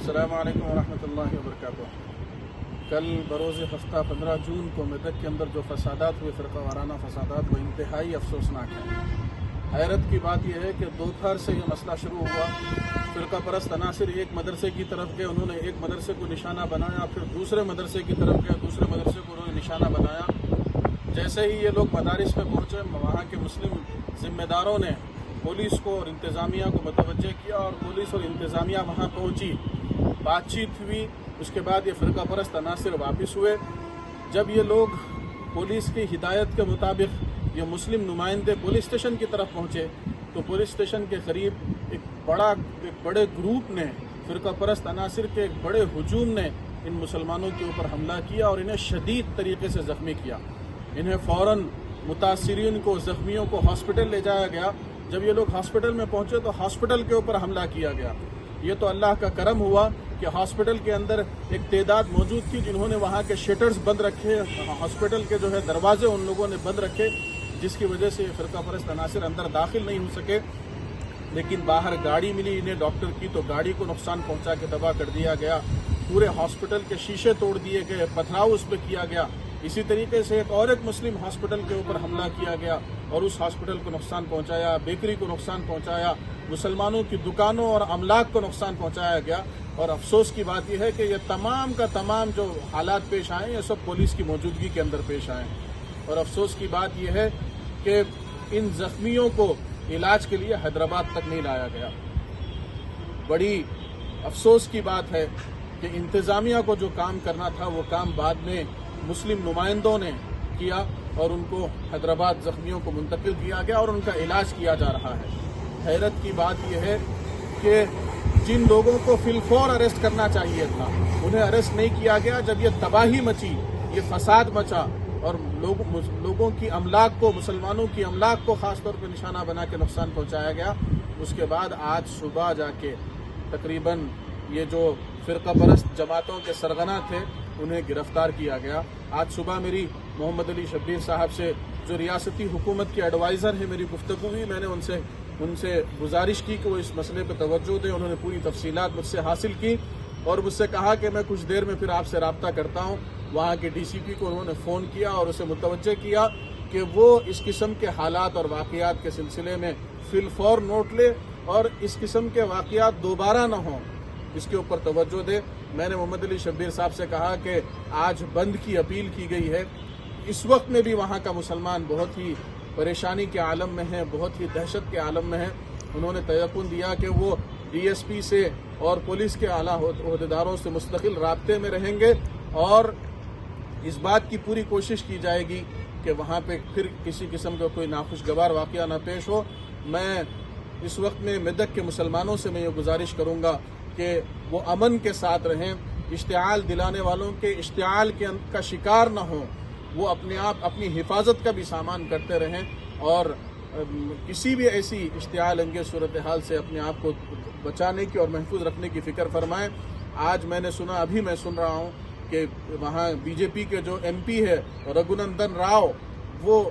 السلام علیکم ورحمۃ اللہ وبرکاتہ۔ کل بروز ہفتہ 15 جون کو میدک کے اندر جو فسادات ہوئے، فرقہ وارانہ فسادات، وہ انتہائی افسوسناک ہیں۔ حیرت کی بات یہ ہے کہ دوپہر سے یہ مسئلہ شروع ہوا۔ فرقہ پرست عناصر ایک مدرسے کی طرف گئے، انہوں نے ایک مدرسے کو نشانہ بنایا، پھر دوسرے مدرسے کی طرف گئے، دوسرے مدرسے کو انہوں نے نشانہ بنایا۔ جیسے ہی یہ لوگ مدارس میں پہنچے، وہاں کے مسلم ذمہ داروں نے پولیس کو اور انتظامیہ کو متوجہ کیا، اور پولیس اور انتظامیہ وہاں پہنچی، بات چیت ہوئی۔ اس کے بعد یہ فرقہ پرست عناصر واپس ہوئے۔ جب یہ لوگ پولیس کی ہدایت کے مطابق یہ مسلم نمائندے پولیس اسٹیشن کی طرف پہنچے تو پولیس اسٹیشن کے قریب ایک بڑے گروپ نے، فرقہ پرست عناصر کے ایک بڑے ہجوم نے ان مسلمانوں کے اوپر حملہ کیا اور انہیں شدید طریقے سے زخمی کیا۔ انہیں فوراً متاثرین کو، زخمیوں کو ہاسپٹل لے جایا گیا۔ جب یہ لوگ ہاسپٹل میں پہنچے تو ہاسپٹل کے اوپر حملہ کیا گیا۔ یہ تو اللہ کا کرم ہوا کہ ہاسپٹل کے اندر ایک تعداد موجود تھی جنہوں نے وہاں کے شٹرز بند رکھے، ہاسپٹل کے جو ہے دروازے ان لوگوں نے بند رکھے، جس کی وجہ سے فرقہ پرست عناصر اندر داخل نہیں ہو سکے۔ لیکن باہر گاڑی ملی انہیں ڈاکٹر کی، تو گاڑی کو نقصان پہنچا کے تباہ کر دیا گیا۔ پورے ہاسپٹل کے شیشے توڑ دیے گئے، پتھراؤ اس پہ کیا گیا۔ اسی طریقے سے ایک مسلم ہاسپٹل کے اوپر حملہ کیا گیا اور اس ہاسپٹل کو نقصان پہنچایا، بیکری کو نقصان پہنچایا، مسلمانوں کی دکانوں اور املاک کو نقصان پہنچایا گیا۔ اور افسوس کی بات یہ ہے کہ یہ تمام کا تمام جو حالات پیش آئے یہ سب پولیس کی موجودگی کے اندر پیش آئے ہیں۔ اور افسوس کی بات یہ ہے کہ ان زخمیوں کو علاج کے لیے حیدرآباد تک نہیں لایا گیا۔ بڑی افسوس کی بات ہے کہ انتظامیہ کو جو کام کرنا تھا وہ کام بعد میں مسلم نمائندوں نے کیا اور ان کو حیدرآباد زخمیوں کو منتقل کیا گیا اور ان کا علاج کیا جا رہا ہے۔ حیرت کی بات یہ ہے کہ جن لوگوں کو فی الفور اریسٹ کرنا چاہیے تھا انہیں اریسٹ نہیں کیا گیا۔ جب یہ تباہی مچی، یہ فساد مچا اور لوگوں کی املاک کو، مسلمانوں کی املاک کو خاص طور پہ نشانہ بنا کے نقصان پہنچایا گیا، اس کے بعد آج صبح جا کے تقریباً یہ جو فرقہ پرست جماعتوں کے سرغنہ تھے انہیں گرفتار کیا گیا۔ آج صبح میری محمد علی شبیر صاحب سے، جو ریاستی حکومت کے ایڈوائزر ہیں، میری گفتگو ہوئی۔ میں نے ان سے گزارش کی کہ وہ اس مسئلے پہ توجہ دیں۔ انہوں نے پوری تفصیلات مجھ سے حاصل کی اور مجھ سے کہا کہ میں کچھ دیر میں پھر آپ سے رابطہ کرتا ہوں۔ وہاں کے ڈی سی پی کو انہوں نے فون کیا اور اسے متوجہ کیا کہ وہ اس قسم کے حالات اور واقعات کے سلسلے میں فی الفور نوٹ لے اور اس قسم کے واقعات دوبارہ نہ ہوں، اس کے اوپر توجہ دے۔ میں نے محمد علی شبیر صاحب سے کہا کہ آج بند کی اپیل کی گئی ہے۔ اس وقت میں بھی وہاں کا مسلمان بہت ہی پریشانی کے عالم میں ہے، بہت ہی دہشت کے عالم میں ہے۔ انہوں نے تیقن دیا کہ وہ ڈی ایس پی سے اور پولیس کے اعلیٰ عہدیداروں سے مستقل رابطے میں رہیں گے اور اس بات کی پوری کوشش کی جائے گی کہ وہاں پہ پھر کسی قسم کا کوئی ناخوشگوار واقعہ نہ پیش ہو۔ میں اس وقت میں میدک کے مسلمانوں سے میں یہ گزارش کروں گا کہ وہ امن کے ساتھ رہیں، اشتعال دلانے والوں کے اشتعال کا شکار نہ ہوں، وہ اپنی حفاظت کا بھی سامان کرتے رہیں اور کسی بھی ایسی اشتعال انگیز صورتحال سے اپنے آپ کو بچانے کی اور محفوظ رکھنے کی فکر فرمائیں۔ آج میں نے سنا، ابھی میں سن رہا ہوں کہ وہاں بی جے پی کے جو ایم پی ہے رگھونندن راؤ، وہ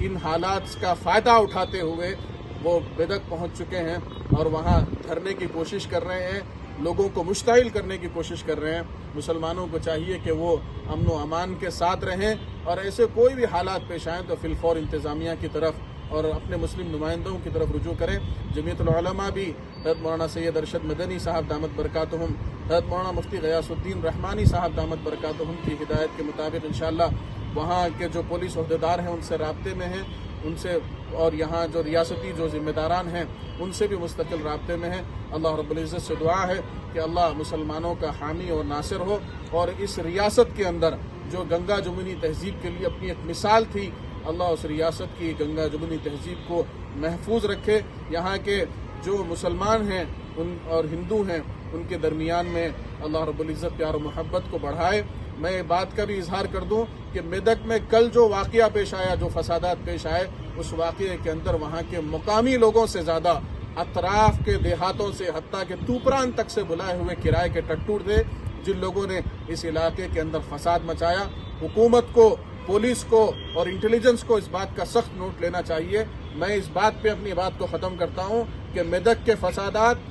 ان حالات کا فائدہ اٹھاتے ہوئے وہ میدک پہنچ چکے ہیں اور وہاں دھرنے کی کوشش کر رہے ہیں، لوگوں کو مشتعل کرنے کی کوشش کر رہے ہیں۔ مسلمانوں کو چاہیے کہ وہ امن و امان کے ساتھ رہیں اور ایسے کوئی بھی حالات پیش آئیں تو فی الفور انتظامیہ کی طرف اور اپنے مسلم نمائندوں کی طرف رجوع کریں۔ جمعیت العلماء بھی حضرت مولانا سید ارشد مدنی صاحب دامت برکاتہم، حضرت مولانا مفتی غیاث الدین رحمانی صاحب دامت برکاتہم کی ہدایت کے مطابق انشاءاللہ وہاں کے جو پولیس عہدیدار ہیں ان سے رابطے میں ہیں، ان سے، اور یہاں جو ریاستی جو ذمہ داران ہیں ان سے بھی مستقل رابطے میں ہیں۔ اللہ رب العزت سے دعا ہے کہ اللہ مسلمانوں کا حامی اور ناصر ہو اور اس ریاست کے اندر جو گنگا جمنی تہذیب کے لیے اپنی ایک مثال تھی، اللہ اس ریاست کی گنگا جمنی تہذیب کو محفوظ رکھے۔ یہاں کے جو مسلمان ہیں اور ہندو ہیں ان کے درمیان میں اللہ رب العزت پیار و محبت کو بڑھائے۔ میں بات کا بھی اظہار کر دوں کہ میدک میں کل جو واقعہ پیش آیا، جو فسادات پیش آئے، اس واقعے کے اندر وہاں کے مقامی لوگوں سے زیادہ اطراف کے دیہاتوں سے، حتیٰ کہ توپران تک سے بلائے ہوئے کرائے کے ٹٹور تھے جن لوگوں نے اس علاقے کے اندر فساد مچایا۔ حکومت کو، پولیس کو اور انٹیلیجنس کو اس بات کا سخت نوٹ لینا چاہیے۔ میں اس بات پہ اپنی بات کو ختم کرتا ہوں کہ میدک کے فسادات